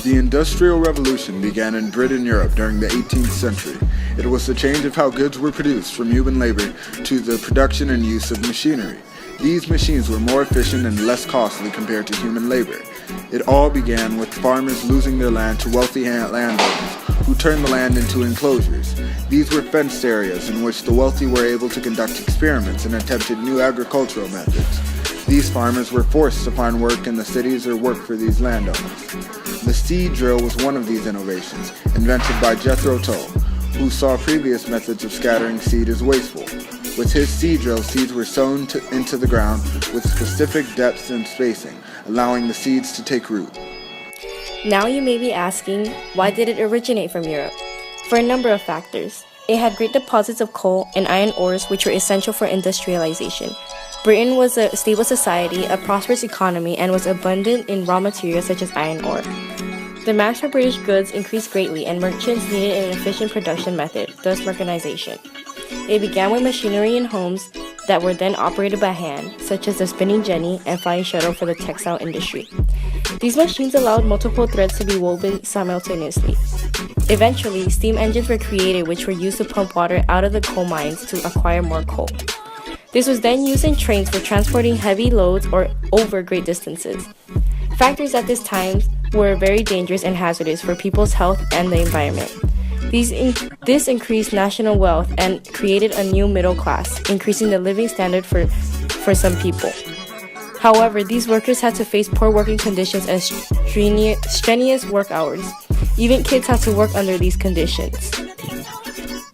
The Industrial Revolution began in Britain and Europe during the 18th century. It was the change of how goods were produced from human labor to the production and use of machinery. These machines were more efficient and less costly compared to human labor. It all began with farmers losing their land to wealthy landowners who turned the land into enclosures. These were fenced areas in which the wealthy were able to conduct experiments and attempted new agricultural methods. These farmers were forced to find work in the cities or work for these landowners. The seed drill was one of these innovations, invented by Jethro Tull, who saw previous methods of scattering seed as wasteful. With his seed drill, seeds were sown into the ground with specific depths and spacing, allowing the seeds to take root. Now you may be asking, why did it originate from Europe? For a number of factors. It had great deposits of coal and iron ores which were essential for industrialization. Britain was a stable society, a prosperous economy, and was abundant in raw materials such as iron ore. The demand for British goods increased greatly, and merchants needed an efficient production method, thus mechanization. It began with machinery in homes that were then operated by hand, such as the spinning jenny and flying shuttle for the textile industry. These machines allowed multiple threads to be woven simultaneously. Eventually, steam engines were created which were used to pump water out of the coal mines to acquire more coal. This was then used in trains for transporting heavy loads or over great distances. Factories at this time were very dangerous and hazardous for people's health and the environment. This increased national wealth and created a new middle class, increasing the living standard for some people. However, these workers had to face poor working conditions and strenuous work hours. Even kids had to work under these conditions.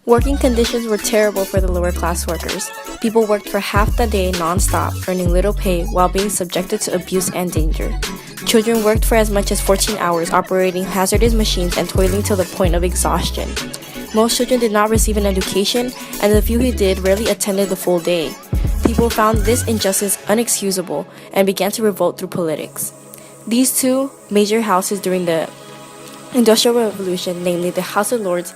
Working conditions were terrible for the lower class workers. People worked for half the day non-stop, earning little pay while being subjected to abuse and danger. Children worked for as much as 14 hours, operating hazardous machines and toiling till the point of exhaustion. Most children did not receive an education, and the few who did rarely attended the full day. People found this injustice unexcusable and began to revolt through politics. These two major houses during the Industrial Revolution, namely the House of Lords,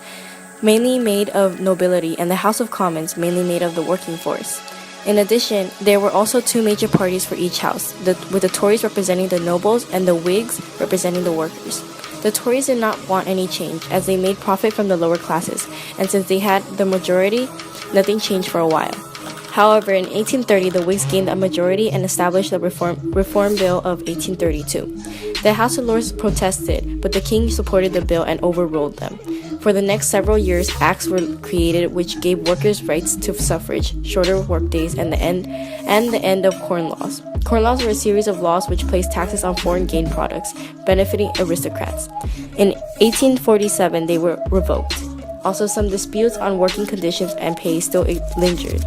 mainly made of nobility, and the House of Commons, mainly made of the working force. In addition, there were also two major parties for each house, with the Tories representing the nobles and the Whigs representing the workers. The Tories did not want any change, as they made profit from the lower classes, and since they had the majority, nothing changed for a while. However, in 1830, the Whigs gained a majority and established the Reform Bill of 1832. The House of Lords protested, but the king supported the bill and overruled them. For the next several years, acts were created which gave workers rights to suffrage, shorter workdays, and the end of Corn Laws. Corn Laws were a series of laws which placed taxes on foreign gained products, benefiting aristocrats. In 1847, they were revoked. Also, some disputes on working conditions and pay still lingered.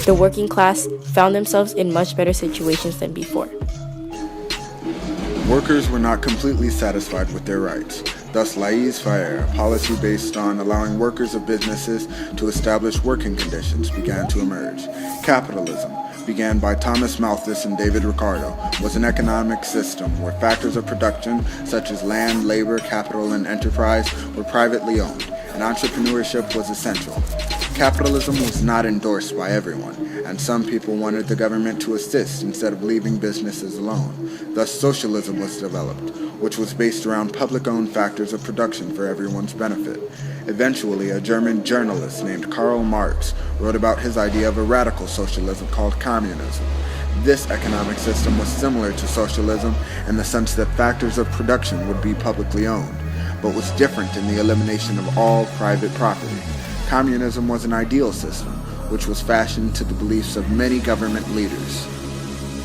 The working class found themselves in much better situations than before. Workers were not completely satisfied with their rights. Thus, laissez-faire, a policy based on allowing workers of businesses to establish working conditions, began to emerge. Capitalism, began by Thomas Malthus and David Ricardo, was an economic system where factors of production such as land, labor, capital, and enterprise were privately owned, and entrepreneurship was essential. Capitalism was not endorsed by everyone, and some people wanted the government to assist instead of leaving businesses alone. Thus, socialism was developed, which was based around public-owned factors of production for everyone's benefit. Eventually, a German journalist named Karl Marx wrote about his idea of a radical socialism called Communism. This economic system was similar to socialism in the sense that factors of production would be publicly owned, but was different in the elimination of all private property. Communism was an ideal system, which was fashioned to the beliefs of many government leaders.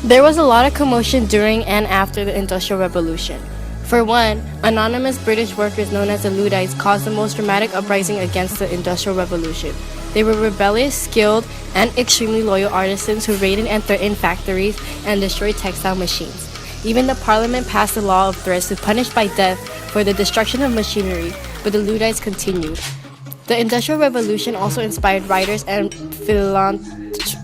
There was a lot of commotion during and after the Industrial Revolution. For one, anonymous British workers known as the Luddites caused the most dramatic uprising against the Industrial Revolution. They were rebellious, skilled, and extremely loyal artisans who raided and threatened factories and destroyed textile machines. Even the Parliament passed a law of threats to punish by death for the destruction of machinery, but the Luddites continued. The Industrial Revolution also inspired writers and philanthropists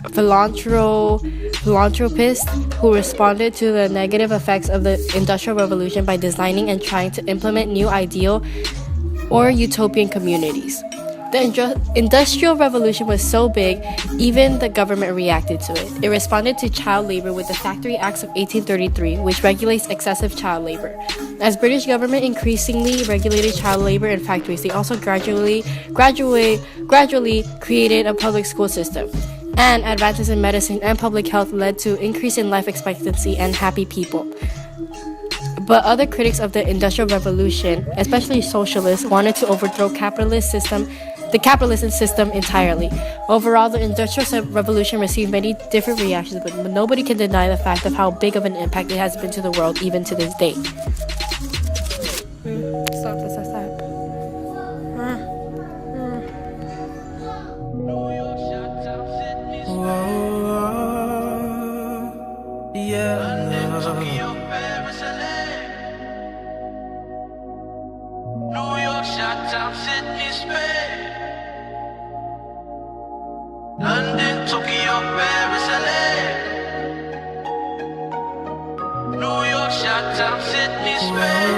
philanthropist who responded to the negative effects of the Industrial Revolution by designing and trying to implement new ideal or utopian communities. The Industrial Revolution was so big, even the government reacted to it. It responded to child labor with the Factory Acts of 1833, which regulates excessive child labor. As British government increasingly regulated child labor in factories, they also gradually created a public school system. And advances in medicine and public health led to increase in life expectancy and happy people. But other critics of the Industrial Revolution, especially socialists, wanted to overthrow the capitalism system entirely. Overall, the Industrial Revolution received many different reactions, but nobody can deny the fact of how big of an impact it has been to the world, even to this day. Stop. London, Tokyo, Paris, LA. New York, Chi-Town, Sydney, Spain.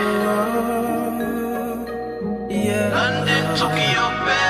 London, Tokyo, Paris.